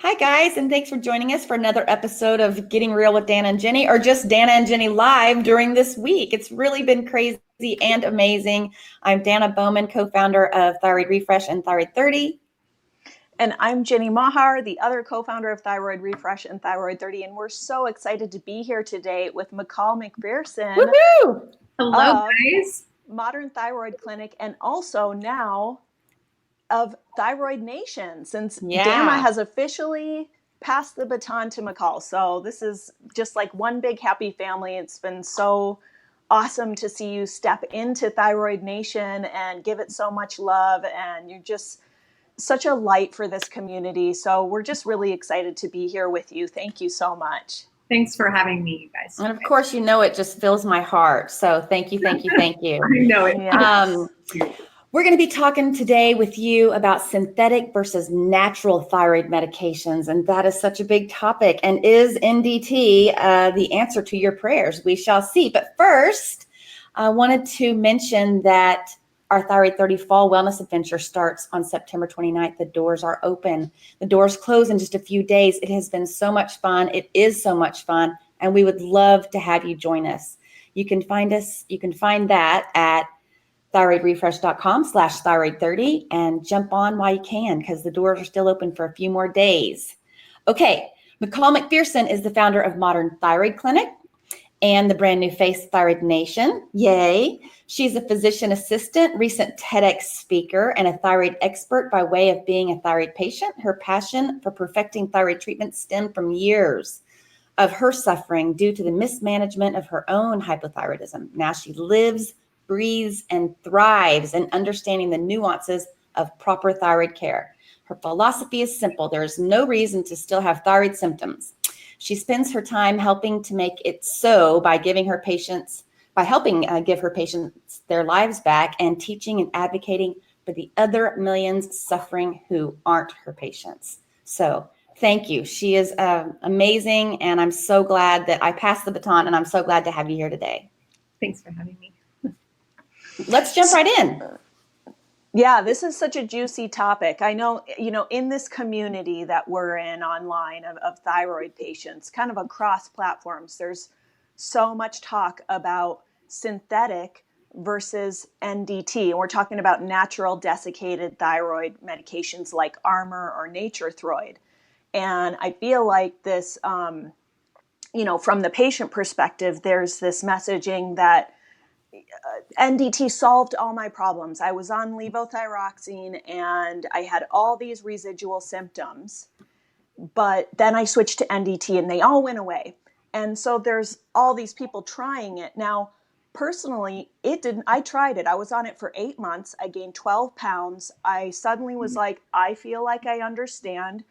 Hi, guys, and thanks for joining us for another episode of Getting Real with Danna and Ginny, or just Danna and Ginny live during this week. It's really been crazy and amazing. I'm Danna Bowman, co-founder of Thyroid Refresh and Thyroid 30. And I'm Ginny Mahar, the other co-founder of Thyroid Refresh and Thyroid 30. And we're so excited to be here today with McCall McPherson. Woohoo! Hello, guys. Modern Thyroid Clinic, and also now of Thyroid Nation, since Danna has officially passed the baton to McCall. So this is just like one big happy family. It's been so awesome to see you step into Thyroid Nation and give it so much love. And you're just such a light for this community. So we're just really excited to be here with you. Thank you so much. Thanks for having me, you guys. And of course, you know, it just fills my heart. So thank you, thank you, thank you. I know it. Yes. We're going to be talking today with you about synthetic versus natural thyroid medications. And that is such a big topic. And is NDT the answer to your prayers? We shall see. But first, I wanted to mention that our Thyroid 30 Fall Wellness Adventure starts on September 29th. The doors are open. The doors close in just a few days. It has been so much fun. It is so much fun. And we would love to have you join us. You can find that at thyroidrefresh.com/thyroid30 and jump on while you can, because the doors are still open for a few more days. Okay, McCall McPherson is the founder of Modern Thyroid Clinic and the brand new face Thyroid Nation. Yay. She's a physician assistant, recent TEDx speaker, and a thyroid expert by way of being a thyroid patient. Her passion for perfecting thyroid treatment stemmed from years of her suffering due to the mismanagement of her own hypothyroidism. Now she lives, breathes, and thrives in understanding the nuances of proper thyroid care. Her philosophy is simple. There is no reason to still have thyroid symptoms. She spends her time helping to make it so by helping give her patients their lives back, and teaching and advocating for the other millions suffering who aren't her patients. So thank you. She is amazing, and I'm so glad that I passed the baton, and I'm so glad to have you here today. Thanks for having me. Let's jump right in. Yeah, this is such a juicy topic. I know, in this community that we're in online of thyroid patients, kind of across platforms, there's so much talk about synthetic versus NDT. And we're talking about natural desiccated thyroid medications like Armour or NatureThroid. And I feel like this, from the patient perspective, there's this messaging that NDT solved all my problems. I was on levothyroxine and I had all these residual symptoms, but then I switched to NDT and they all went away. And so there's all these people trying it. Now, personally, I tried it. I was on it for 8 months. I gained 12 pounds. I suddenly was like, I feel like I understand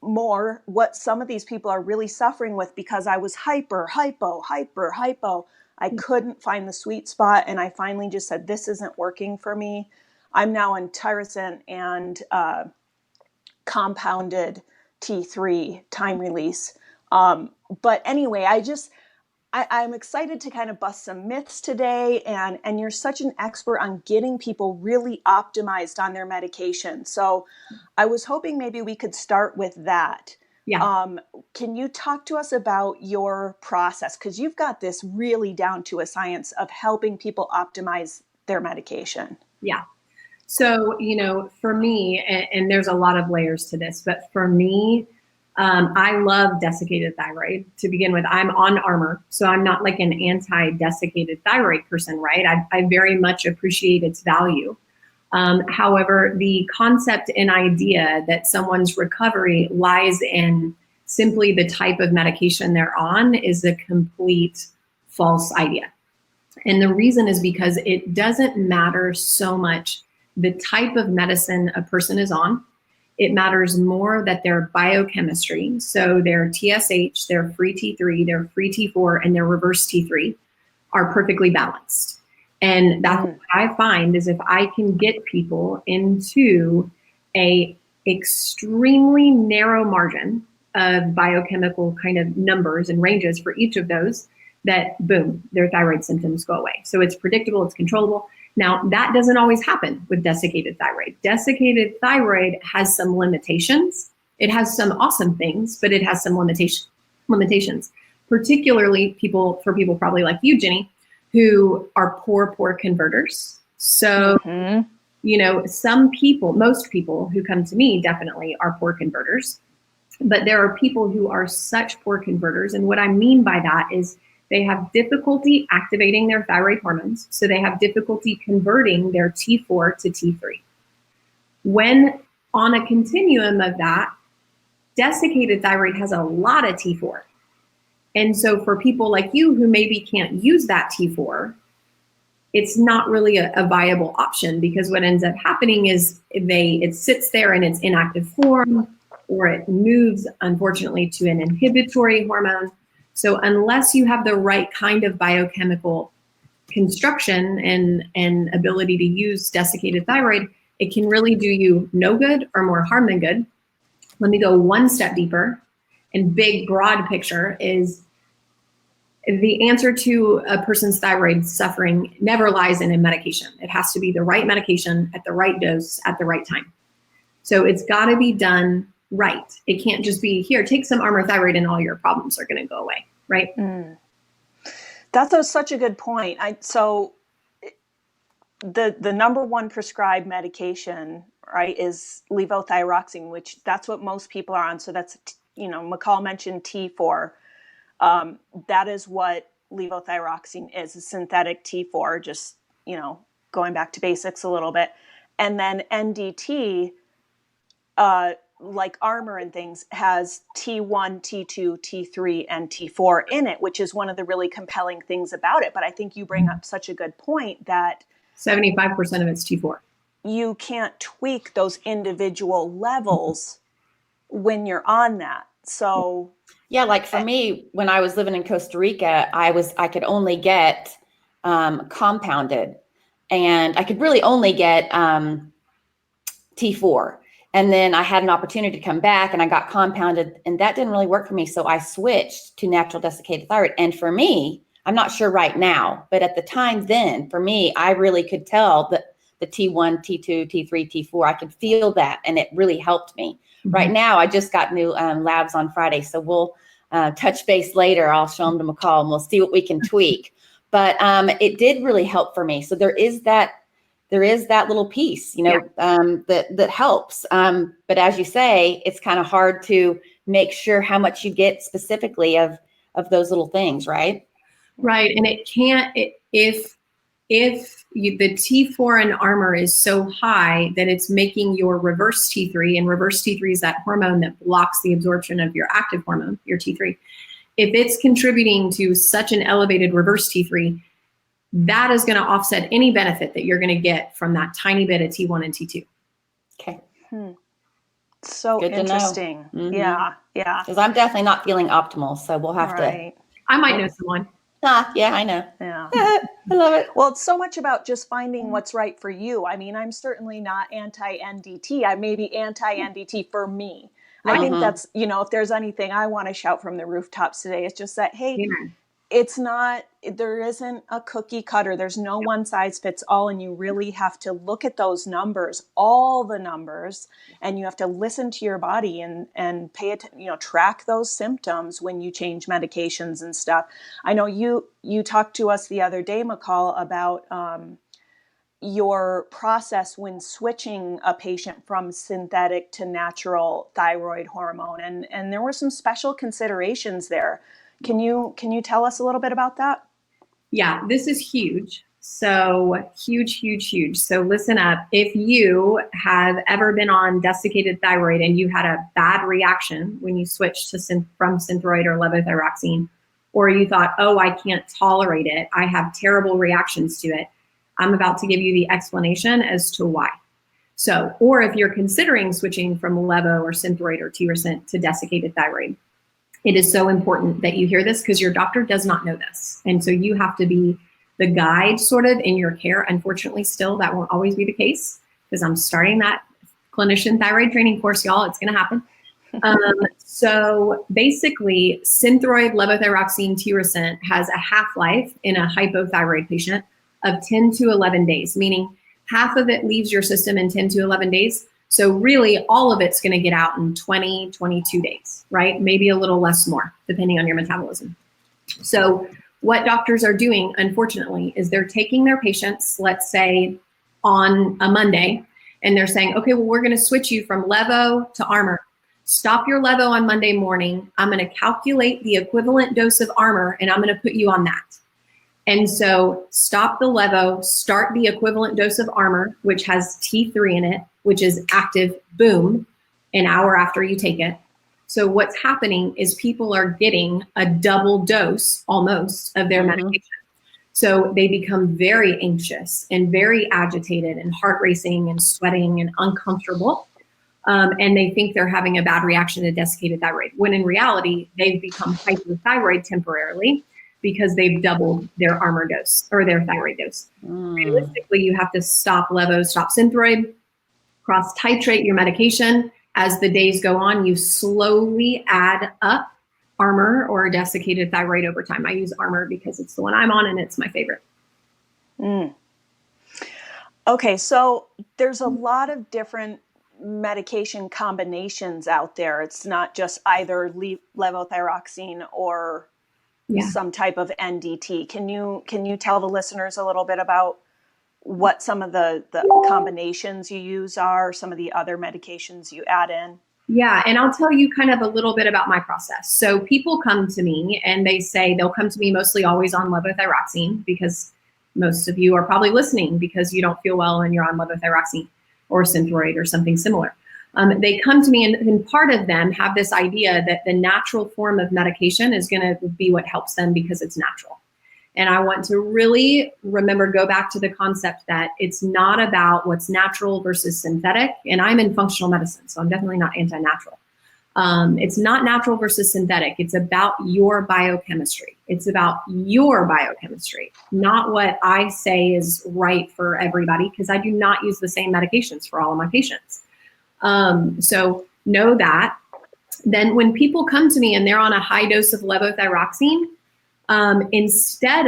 more what some of these people are really suffering with, because I was hypo. I couldn't find the sweet spot, and I finally just said, this isn't working for me. I'm now on Tyrosine and compounded T3 time release. But anyway, I'm excited to kind of bust some myths today, and you're such an expert on getting people really optimized on their medication. So I was hoping maybe we could start with that. Yeah. Can you talk to us about your process? Because you've got this really down to a science of helping people optimize their medication. Yeah. So, for me, and there's a lot of layers to this, but for me, I love desiccated thyroid. To begin with, I'm on Armour, so I'm not like an anti-desiccated thyroid person, right? I very much appreciate its value. However, the concept and idea that someone's recovery lies in simply the type of medication they're on is a complete false idea. And the reason is because it doesn't matter so much the type of medicine a person is on. It matters more that their biochemistry, so their TSH, their free T3, their free T4, and their reverse T3 are perfectly balanced. And that's what I find is if I can get people into a extremely narrow margin of biochemical kind of numbers and ranges for each of those, that boom, their thyroid symptoms go away. So it's predictable, it's controllable. Now, that doesn't always happen with desiccated thyroid. Desiccated thyroid has some limitations It has some awesome things, but it has some limitations, particularly for people probably like you, Ginny, who are poor converters. So, most people who come to me definitely are poor converters, but there are people who are such poor converters. And what I mean by that is they have difficulty activating their thyroid hormones. So they have difficulty converting their T4 to T3. When on a continuum of that, desiccated thyroid has a lot of T4. And so for people like you who maybe can't use that T4, it's not really a viable option, because what ends up happening is it sits there in its inactive form, or it moves, unfortunately, to an inhibitory hormone. So unless you have the right kind of biochemical construction and ability to use desiccated thyroid, it can really do you no good or more harm than good. Let me go one step deeper, and big, broad picture is the answer to a person's thyroid suffering never lies in a medication. It has to be the right medication at the right dose at the right time. So it's got to be done right. It can't just be, here, take some Armour thyroid and all your problems are going to go away, right? That's such a good point. So the number one prescribed medication, right, is levothyroxine, which that's what most people are on. So that's, McCall mentioned T4. That is what levothyroxine is, a synthetic T4, just, going back to basics a little bit. And then NDT, like Armour and things, has T1, T2, T3, and T4 in it, which is one of the really compelling things about it. But I think you bring up such a good point that 75% of it's T4. You can't tweak those individual levels when you're on that. So yeah, like for me, when I was living in Costa Rica, I could only get compounded, and I could really only get T4. And then I had an opportunity to come back and I got compounded, and that didn't really work for me. So I switched to natural desiccated thyroid. And for me, I'm not sure right now, but at the time then, for me, I really could tell that the T1, T2, T3, T4, I could feel that, and it really helped me. Right now, I just got new labs on Friday, so we'll touch base later. I'll show them to McCall, and we'll see what we can tweak. But it did really help for me. So there is that little piece, that helps. But as you say, it's kind of hard to make sure how much you get specifically of those little things, right? Right, and it can't if the T4 in Armour is so high that it's making your reverse T3, and reverse T3 is that hormone that blocks the absorption of your active hormone, your T3. If it's contributing to such an elevated reverse T3, that is going to offset any benefit that you're going to get from that tiny bit of T1 and T2. Okay. So good interesting. To know. Yeah. Because I'm definitely not feeling optimal, so we'll have to. I might know someone. Yeah, I know. Yeah. I love it. Well, it's so much about just finding what's right for you. I mean, I'm certainly not anti-NDT. I may be anti-NDT for me. I think that's, if there's anything I want to shout from the rooftops today, it's just that, hey, there isn't a cookie cutter. There's no one size fits all. And you really have to look at those numbers, all the numbers, and you have to listen to your body and pay attention, track those symptoms when you change medications and stuff. I know you talked to us the other day, McCall, about your process when switching a patient from synthetic to natural thyroid hormone. And there were some special considerations there. Can you tell us a little bit about that? Yeah, this is huge. So huge. So listen up. If you have ever been on desiccated thyroid and you had a bad reaction when you switched from Synthroid or levothyroxine, or you thought, oh, I can't tolerate it, I have terrible reactions to it, I'm about to give you the explanation as to why. So, or if you're considering switching from levo or Synthroid or Tyrosine to desiccated thyroid, it is so important that you hear this, because your doctor does not know this. And so you have to be the guide sort of in your care. Unfortunately, still, that won't always be the case, because I'm starting that clinician thyroid training course, y'all. It's going to happen. So basically, Synthroid, levothyroxine, Tyrosine has a half-life in a hypothyroid patient of 10 to 11 days, meaning half of it leaves your system in 10 to 11 days. So really all of it's going to get out in 20, 22 days, right? Maybe a little less more, depending on your metabolism. So what doctors are doing, unfortunately, is they're taking their patients, let's say on a Monday, and they're saying, okay, well, we're going to switch you from levo to Armour. Stop your levo on Monday morning. I'm going to calculate the equivalent dose of Armour, and I'm going to put you on that. And so stop the levo, start the equivalent dose of Armour, which has T3 in it, which is active, boom, an hour after you take it. So what's happening is people are getting a double dose almost of their medication. So they become very anxious and very agitated and heart racing and sweating and uncomfortable. And they think they're having a bad reaction to desiccated thyroid, when in reality, they've become hypothyroid temporarily because they've doubled their Armour dose or their thyroid dose. Realistically, you have to stop levo, stop Synthroid, cross titrate your medication. As the days go on, you slowly add up Armour or desiccated thyroid over time. I use Armour because it's the one I'm on and it's my favorite. Okay, so there's a lot of different medication combinations out there. It's not just either levothyroxine or some type of NDT. Can you tell the listeners a little bit about what some of the combinations you use are, some of the other medications you add in? Yeah, and I'll tell you kind of a little bit about my process. So people come to me and they say they'll come to me mostly always on levothyroxine, because most of you are probably listening because you don't feel well and you're on levothyroxine or Synthroid or something similar. They come to me and part of them have this idea that the natural form of medication is going to be what helps them because it's natural. And I want to really go back to the concept that it's not about what's natural versus synthetic. And I'm in functional medicine, so I'm definitely not anti-natural. It's not natural versus synthetic. It's about your biochemistry. It's about your biochemistry, not what I say is right for everybody, because I do not use the same medications for all of my patients. So know that. Then when people come to me and they're on a high dose of levothyroxine, instead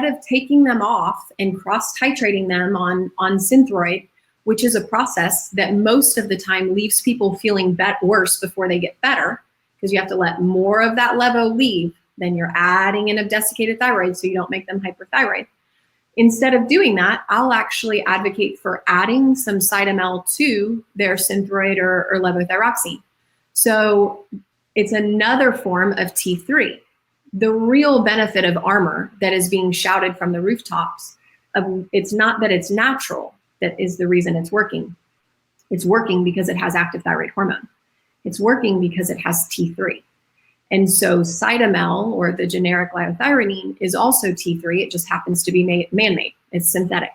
of taking them off and cross-titrating them on Synthroid, which is a process that most of the time leaves people feeling worse before they get better, because you have to let more of that levo leave than you're adding in of desiccated thyroid so you don't make them hyperthyroid. Instead of doing that, I'll actually advocate for adding some Cytomel to their Synthroid or levothyroxine. So it's another form of T3. The real benefit of Armour that is being shouted from the rooftops, it's not that it's natural that is the reason it's working. It's working because it has active thyroid hormone. It's working because it has T3. And so Cytomel, or the generic liothyronine, is also T3. It just happens to be man-made. It's synthetic.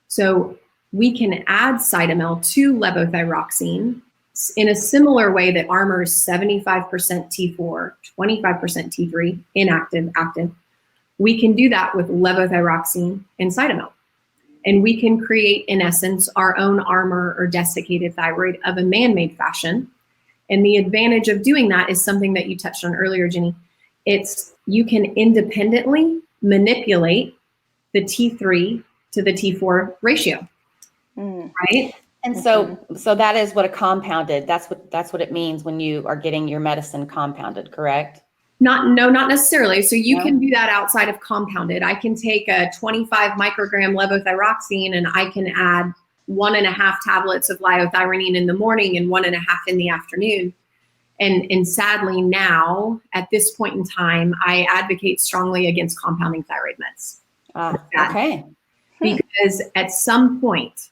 So we can add Cytomel to levothyroxine in a similar way that Armour is 75% T4, 25% T3, inactive, active. We can do that with levothyroxine and Cytomel. And we can create, in essence, our own Armour or desiccated thyroid of a man-made fashion. And the advantage of doing that is something that you touched on earlier, Ginny. You can independently manipulate the T3 to the T4 ratio, right? And so that is what a compounded, that's what it means when you are getting your medicine compounded, correct? Not necessarily. So you can do that outside of compounded. I can take a 25 microgram levothyroxine and I can add 1.5 tablets of liothyronine in the morning and 1.5 in the afternoon. And sadly now, at this point in time, I advocate strongly against compounding thyroid meds. Okay. Because at some point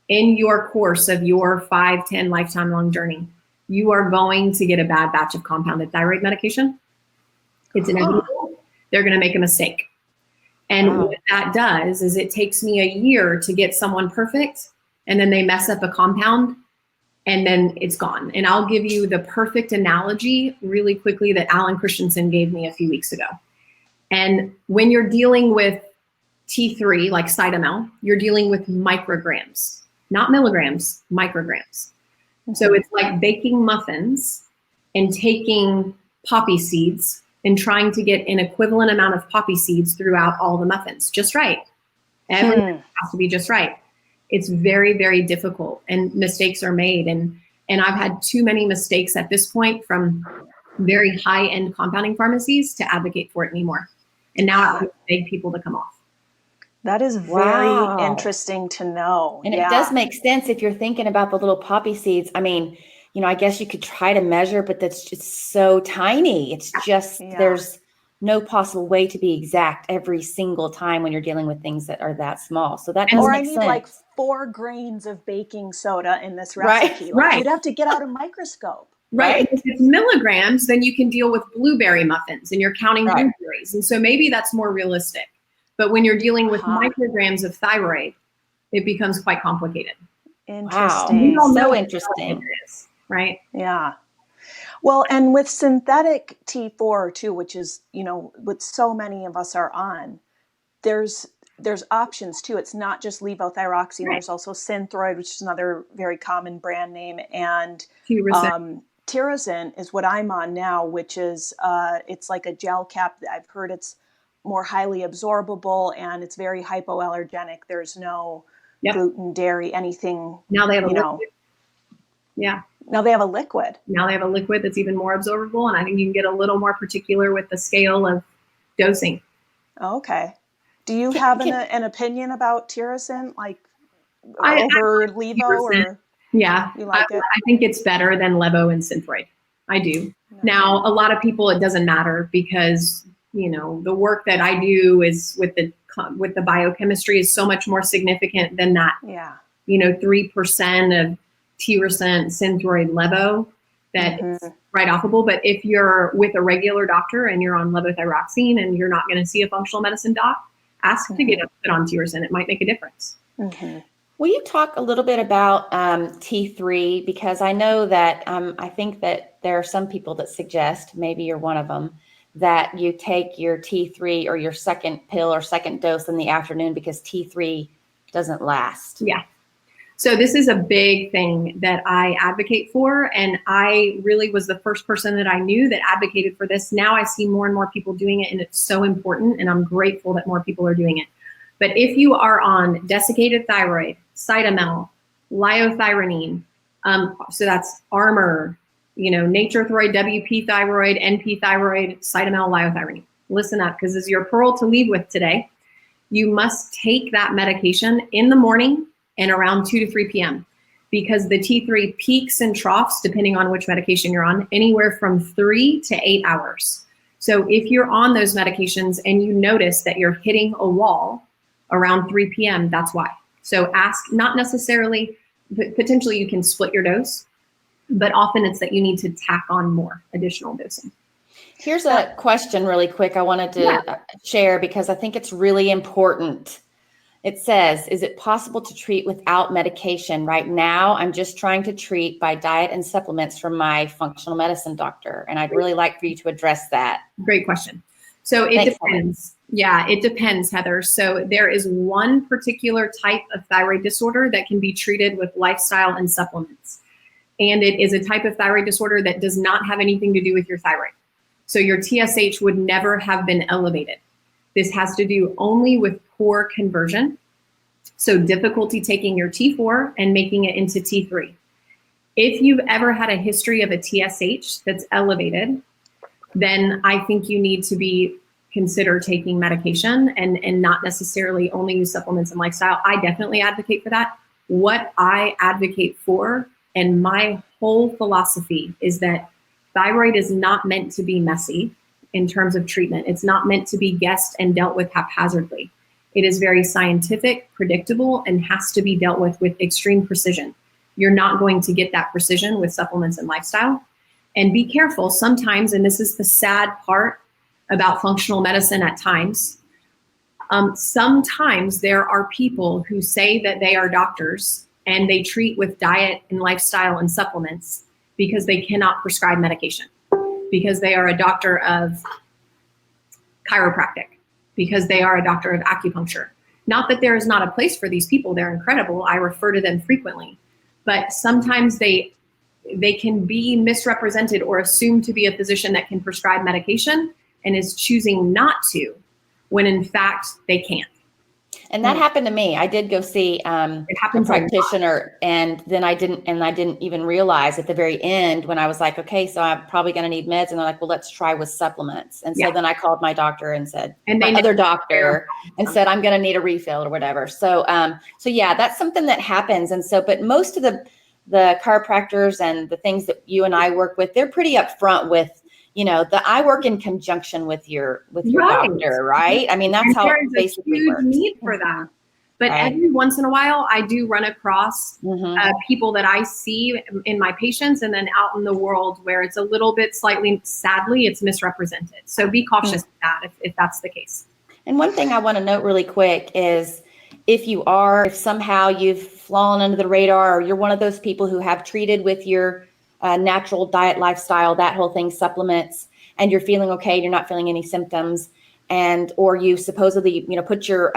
in your course of your 5, 10 lifetime long journey, you are going to get a bad batch of compounded thyroid medication. It's inevitable. They're going to make a mistake. And what that does is it takes me a year to get someone perfect, and then they mess up a compound, and then it's gone. And I'll give you the perfect analogy really quickly that Alan Christensen gave me a few weeks ago. And when you're dealing with T3, like Cytomel, you're dealing with micrograms, not milligrams, micrograms. So it's like baking muffins and taking poppy seeds and trying to get an equivalent amount of poppy seeds throughout all the muffins, just right. Everything has to be just right. it's very, very difficult, and mistakes are made. And I've had too many mistakes at this point from very high-end compounding pharmacies to advocate for it anymore. And now I beg people to come off. That is very interesting to know. And it does make sense if you're thinking about the little poppy seeds. I mean, I guess you could try to measure, but that's just so tiny. It's just, there's no possible way to be exact every single time when you're dealing with things that are that small. So that does make sense. Or I need like 4 grains of baking soda in this recipe. Right. You'd have to get out a microscope. Right. If it's milligrams, then you can deal with blueberry muffins and you're counting blueberries. And so maybe that's more realistic. But when you're dealing with micrograms of thyroid, it becomes quite complicated. Interesting. Wow. So interesting. Right? Yeah. Well, and with synthetic T4 too, which is, what so many of us are on, there's options too. It's not just levothyroxine. There's also Synthroid, which is another very common brand name. And Tyrosine is what I'm on now, which is, it's like a gel cap. I've heard it's more highly absorbable and it's very hypoallergenic. There's no gluten, dairy, anything. Now they have a liquid. Yeah. Now they have a liquid. Now they have a liquid that's even more absorbable. And I think you can get a little more particular with the scale of dosing. Okay. Do you have an opinion about Tyrosine, like over Levo? Or yeah, you like it? I think it's better than Levo and Synthroid. I do. No. Now, a lot of people, it doesn't matter because, the work that I do is with the biochemistry is so much more significant than that. Yeah. 3% of Tyrosine, Synthroid, Levo that is right offable. But if you're with a regular doctor and you're on levothyroxine and you're not going to see a functional medicine doc, ask to get put on Tyrosine. It might make a difference. Will you talk a little bit about T3? Because I know that I think that there are some people that suggest, maybe you're one of them, that you take your T3 or your second pill or second dose in the afternoon because T3 doesn't last. Yeah. So this is a big thing that I advocate for. And I really was the first person that I knew that advocated for this. Now I see more and more people doing it, and it's so important. And I'm grateful that more people are doing it. But if you are on desiccated thyroid, Cytomel, liothyronine, so that's Armour, Nature-Throid, WP thyroid, NP thyroid, Cytomel, liothyronine. Listen up, because this is your pearl to leave with today. You must take that medication in the morning and around 2 to 3 p.m. because the T3 peaks and troughs, depending on which medication you're on, anywhere from 3 to 8 hours. So if you're on those medications and you notice that you're hitting a wall around 3 p.m., that's why. So ask, not necessarily, potentially you can split your dose, but often it's that you need to tack on more additional dosing. Here's a question really quick I wanted to share because I think it's really important. It says, is it possible to treat without medication? Right now, I'm just trying to treat by diet and supplements from my functional medicine doctor. And I'd really like for you to address that. Great question. So it depends. Yeah, it depends, Heather. So there is one particular type of thyroid disorder that can be treated with lifestyle and supplements. And it is a type of thyroid disorder that does not have anything to do with your thyroid. So your TSH would never have been elevated. This has to do only with poor conversion. So difficulty taking your T4 and making it into T3. If you've ever had a history of a TSH that's elevated, then I think you need to consider taking medication and not necessarily only use supplements and lifestyle. I definitely advocate for that. What I advocate for and my whole philosophy is that thyroid is not meant to be messy in terms of treatment. It's not meant to be guessed and dealt with haphazardly. It is very scientific, predictable, and has to be dealt with extreme precision. You're not going to get that precision with supplements and lifestyle. And be careful sometimes, and this is the sad part about functional medicine at times, sometimes there are people who say that they are doctors and they treat with diet and lifestyle and supplements because they cannot prescribe medication, because they are a doctor of chiropractic, because they are a doctor of acupuncture. Not that there is not a place for these people, they're incredible. I refer to them frequently, but sometimes they can be misrepresented or assumed to be a physician that can prescribe medication and is choosing not to, when in fact they can't. And that happened to me. I did go see a practitioner, and then I didn't even realize at the very end when I was like, okay, so I'm probably going to need meds. And they're like, well, let's try with supplements. And so then I called my doctor and said, my other doctor, and said, I'm going to need a refill or whatever. So, so yeah, that's something that happens. And so, but most of the chiropractors and the things that you and I work with, they're pretty upfront with, I work in conjunction with your doctor, right? I mean, that's how it basically works. There's a huge need for that. But every once in a while, I do run across people that I see in my patients and then out in the world where it's a little bit sadly, it's misrepresented. So be cautious with that if that's the case. And one thing I want to note really quick is if somehow you've fallen under the radar, or you're one of those people who have treated with your natural diet, lifestyle, that whole thing, supplements, and you're feeling okay, you're not feeling any symptoms, or you supposedly, put your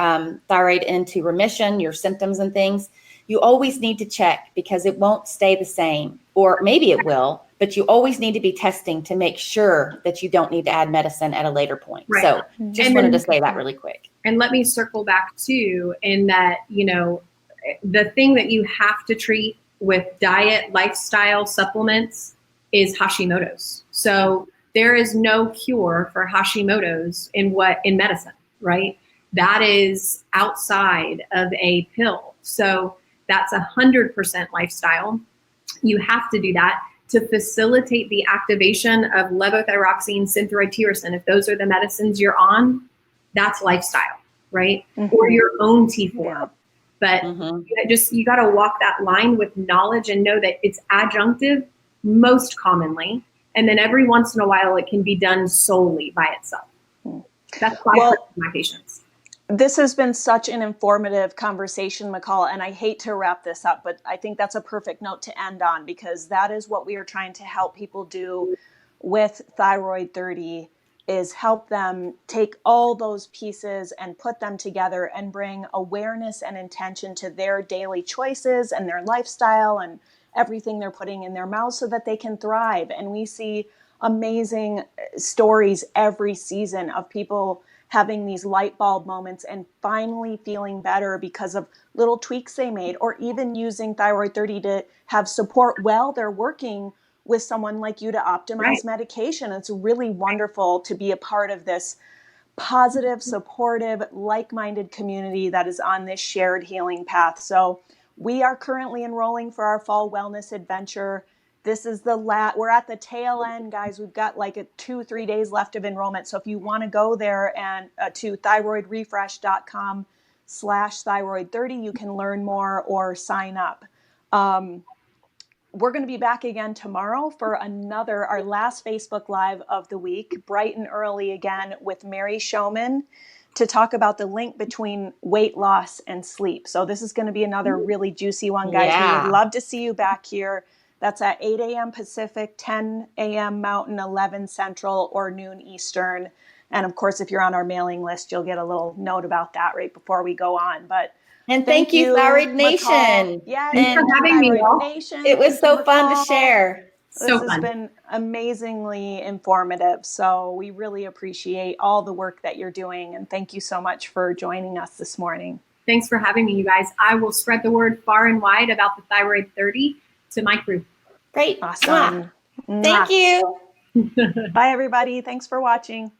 thyroid into remission, your symptoms and things, you always need to check, because it won't stay the same, or maybe it will, but you always need to be testing to make sure that you don't need to add medicine at a later point. Right. So just wanted to say that really quick. And let me circle back too, in that, the thing that you have to treat with diet, lifestyle supplements is Hashimoto's. So there is no cure for Hashimoto's in medicine, right? That is outside of a pill. So that's 100% lifestyle. You have to do that to facilitate the activation of levothyroxine, Synthroid, Tyrosine. If those are the medicines you're on, that's lifestyle, right? Or your own T4. Yeah. But you got to walk that line with knowledge and know that it's adjunctive most commonly. And then every once in a while, it can be done solely by itself. That's why my patients. This has been such an informative conversation, McCall, and I hate to wrap this up, but I think that's a perfect note to end on, because that is what we are trying to help people do with Thyroid 30, is help them take all those pieces and put them together and bring awareness and intention to their daily choices and their lifestyle and everything they're putting in their mouths so that they can thrive. And we see amazing stories every season of people having these light bulb moments and finally feeling better because of little tweaks they made, or even using Thyroid 30 to have support while they're working with someone like you to optimize medication. It's really wonderful to be a part of this positive, supportive, like-minded community that is on this shared healing path. So we are currently enrolling for our fall wellness adventure. This is we're at the tail end, guys. We've got like 2-3 days left of enrollment. So if you want to go there and to thyroidrefresh.com/thyroid30, you can learn more or sign up. We're going to be back again tomorrow for our last Facebook Live of the week, bright and early again, with Mary Showman, to talk about the link between weight loss and sleep. So this is going to be another really juicy one, guys. Yeah. We would love to see you back here. That's at 8 a.m. Pacific, 10 a.m. Mountain, 11 Central, or noon Eastern. And of course, if you're on our mailing list, you'll get a little note about that right before we go on. But thank you, Thyroid Nation. Yeah, thanks for having me. Nation. It was so fun to share. This has been amazingly informative. So we really appreciate all the work that you're doing. And thank you so much for joining us this morning. Thanks for having me, you guys. I will spread the word far and wide about the Thyroid 30 to my crew. Great. Awesome. Thank you. Bye, everybody. Thanks for watching.